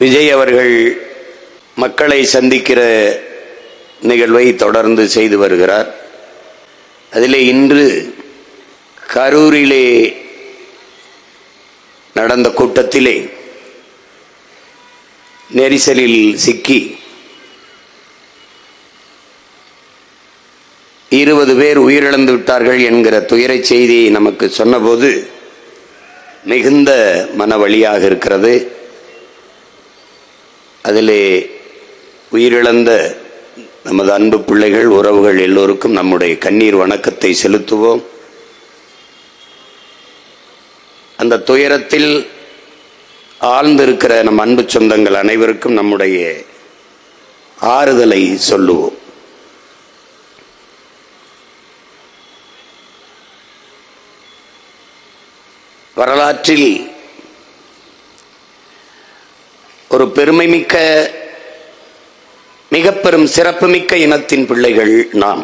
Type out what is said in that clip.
விஜய் அவர்கள் மக்களை சந்திக்கிற நிகழ்வை தொடர்ந்து செய்து வருகிறார். அதிலே இன்று கரூரிலே நடந்த கூட்டத்திலே நெரிசலில் சிக்கி 20 பேர் உயிரிழந்து விட்டார்கள் என்கிற துயரை செய்தியை நமக்கு சொன்னபோது மிகுந்த மனவலியாக இருக்கிறது. அதிலே உயிரிழந்த நமது அன்பு பிள்ளைகள், உறவுகள் எல்லோருக்கும் நம்முடைய கண்ணீர் வணக்கத்தை செலுத்துவோம். அந்த துயரத்தில் ஆழ்ந்திருக்கிற நம் அன்பு சொந்தங்கள் அனைவருக்கும் நம்முடைய ஆறுதலை சொல்லுவோம். வரலாற்றில் ஒரு பெருமைமிக்க, மிக பெரும் சிறப்புமிக்க இனத்தின் பிள்ளைகள் நாம்.